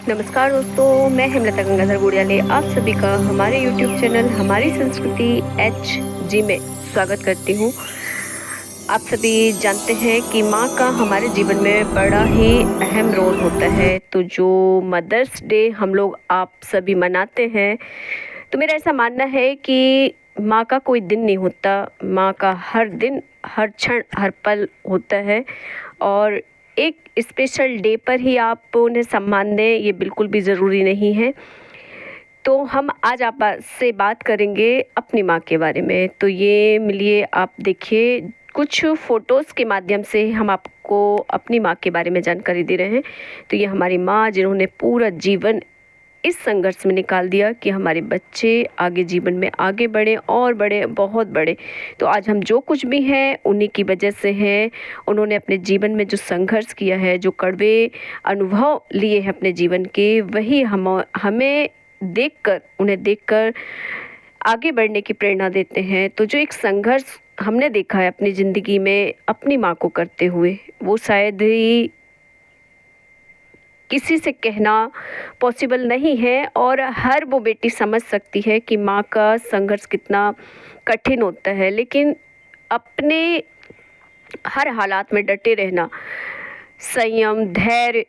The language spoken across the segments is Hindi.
नमस्कार दोस्तों, मैं हेमलता गंगाधर गुड़ियाले आप सभी का हमारे YouTube चैनल हमारी संस्कृति HG में स्वागत करती हूँ। आप सभी जानते हैं कि माँ का हमारे जीवन में बड़ा ही अहम रोल होता है। तो जो मदर्स डे हम लोग आप सभी मनाते हैं, तो मेरा ऐसा मानना है कि माँ का कोई दिन नहीं होता, माँ का हर दिन, हर क्षण, हर पल होता है। और एक स्पेशल डे पर ही आप उन्हें सम्मान दें, ये बिल्कुल भी ज़रूरी नहीं है। तो हम आज आप से बात करेंगे अपनी माँ के बारे में। तो ये मिलिए, आप देखिए, कुछ फ़ोटोज़ के माध्यम से हम आपको अपनी माँ के बारे में जानकारी दे रहे हैं। तो ये हमारी माँ, जिन्होंने पूरा जीवन इस संघर्ष में निकाल दिया कि हमारे बच्चे आगे जीवन में आगे बढ़े और बढ़े, बहुत बढ़े। तो आज हम जो कुछ भी हैं उन्हीं की वजह से हैं। उन्होंने अपने जीवन में जो संघर्ष किया है, जो कड़वे अनुभव लिए हैं अपने जीवन के, वही हमें देखकर, उन्हें देखकर आगे बढ़ने की प्रेरणा देते हैं। तो जो एक संघर्ष हमने देखा है अपनी ज़िंदगी में अपनी माँ को करते हुए, वो शायद ही किसी से कहना पॉसिबल नहीं है। और हर वो बेटी समझ सकती है कि माँ का संघर्ष कितना कठिन होता है, लेकिन अपने हर हालात में डटे रहना, संयम, धैर्य,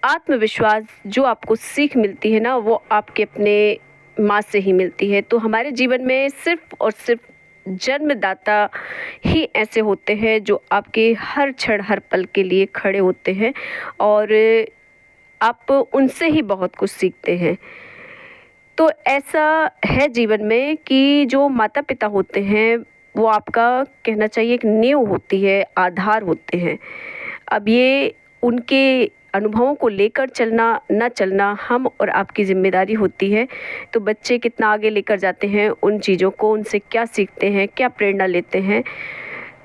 आत्मविश्वास, जो आपको सीख मिलती है ना, वो आपके अपने माँ से ही मिलती है। तो हमारे जीवन में सिर्फ और सिर्फ जन्मदाता ही ऐसे होते हैं जो आपके हर क्षण, हर पल के लिए खड़े होते हैं और आप उनसे ही बहुत कुछ सीखते हैं। तो ऐसा है जीवन में कि जो माता पिता होते हैं, वो आपका, कहना चाहिए, एक नींव होती है, आधार होते हैं। अब ये उनके अनुभवों को लेकर चलना ना चलना हम और आपकी ज़िम्मेदारी होती है। तो बच्चे कितना आगे लेकर जाते हैं उन चीज़ों को, उनसे क्या सीखते हैं, क्या प्रेरणा लेते हैं।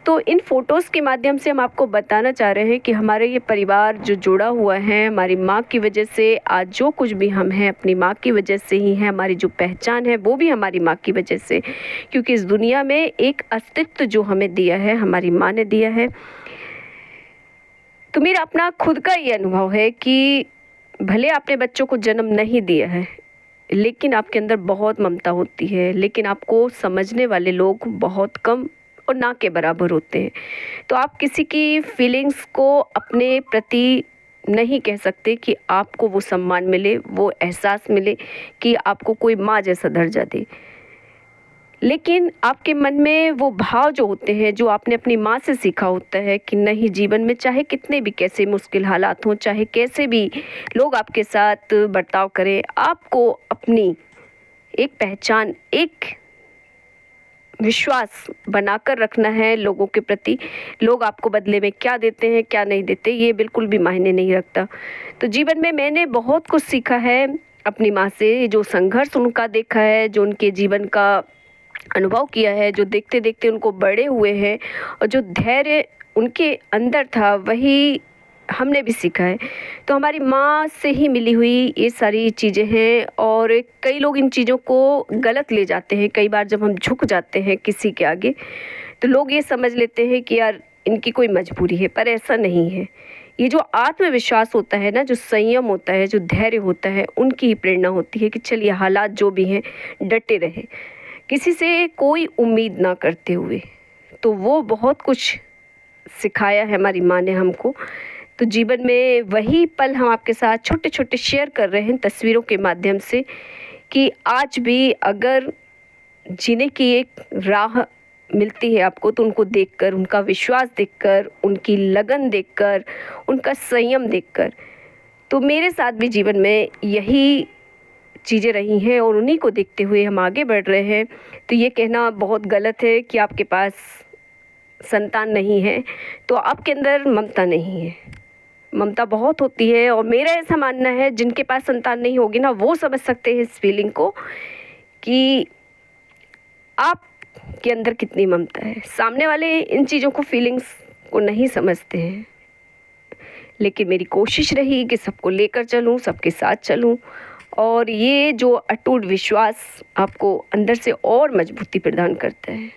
तो इन फ़ोटोज़ के माध्यम से हम आपको बताना चाह रहे हैं कि हमारे ये परिवार जो जुड़ा हुआ है हमारी माँ की वजह से, आज जो कुछ भी हम हैं अपनी माँ की वजह से ही है। हमारी जो पहचान है वो भी हमारी माँ की वजह से, क्योंकि इस दुनिया में एक अस्तित्व जो हमें दिया है हमारी माँ ने दिया है। तो मेरा अपना खुद का ये अनुभव है कि भले आपने बच्चों को जन्म नहीं दिया है, लेकिन आपके अंदर बहुत ममता होती है, लेकिन आपको समझने वाले लोग बहुत कम और ना के बराबर होते हैं। तो आप किसी की फीलिंग्स को अपने प्रति नहीं कह सकते कि आपको वो सम्मान मिले, वो एहसास मिले कि आपको कोई माँ जैसा दर्जा दे। लेकिन आपके मन में वो भाव जो होते हैं, जो आपने अपनी माँ से सीखा होता है कि नहीं, जीवन में चाहे कितने भी कैसे मुश्किल हालात हों, चाहे कैसे भी लोग आपके साथ बर्ताव करें, आपको अपनी एक पहचान, एक विश्वास बनाकर रखना है लोगों के प्रति। लोग आपको बदले में क्या देते हैं, क्या नहीं देते, ये बिल्कुल भी मायने नहीं रखता। तो जीवन में मैंने बहुत कुछ सीखा है अपनी माँ से, जो संघर्ष उनका देखा है, जो उनके जीवन का अनुभव किया है, जो देखते देखते उनको बड़े हुए हैं, और जो धैर्य उनके अंदर था वही हमने भी सीखा है। तो हमारी माँ से ही मिली हुई ये सारी चीज़ें हैं। और कई लोग इन चीज़ों को गलत ले जाते हैं। कई बार जब हम झुक जाते हैं किसी के आगे, तो लोग ये समझ लेते हैं कि यार इनकी कोई मजबूरी है, पर ऐसा नहीं है। ये जो आत्मविश्वास होता है ना, जो संयम होता है, जो धैर्य होता है, उनकी ही प्रेरणा होती है कि चलिए हालात जो भी हैं डटे रहे, किसी से कोई उम्मीद ना करते हुए। तो वो बहुत कुछ सिखाया है हमारी माँ ने हमको। तो जीवन में वही पल हम आपके साथ छोटे छोटे शेयर कर रहे हैं तस्वीरों के माध्यम से, कि आज भी अगर जीने की एक राह मिलती है आपको, तो उनको देखकर, उनका विश्वास देखकर, उनकी लगन देखकर, उनका संयम देखकर, तो मेरे साथ भी जीवन में यही चीज़ें रही हैं और उन्हीं को देखते हुए हम आगे बढ़ रहे हैं। तो ये कहना बहुत गलत है कि आपके पास संतान नहीं है तो आपके अंदर ममता नहीं है। ममता बहुत होती है, और मेरा ऐसा मानना है जिनके पास संतान नहीं होगी ना, वो समझ सकते हैं इस फीलिंग को कि आप के अंदर कितनी ममता है। सामने वाले इन चीज़ों को, फीलिंग्स को नहीं समझते हैं। लेकिन मेरी कोशिश रही कि सबको लेकर चलूं, सबके साथ चलूं, और ये जो अटूट विश्वास आपको अंदर से और मजबूती प्रदान करता है।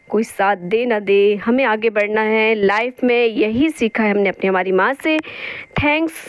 कोई साथ दे ना दे, हमें आगे बढ़ना है लाइफ में, यही सीखा है हमने अपनी हमारी माँ से। थैंक्स।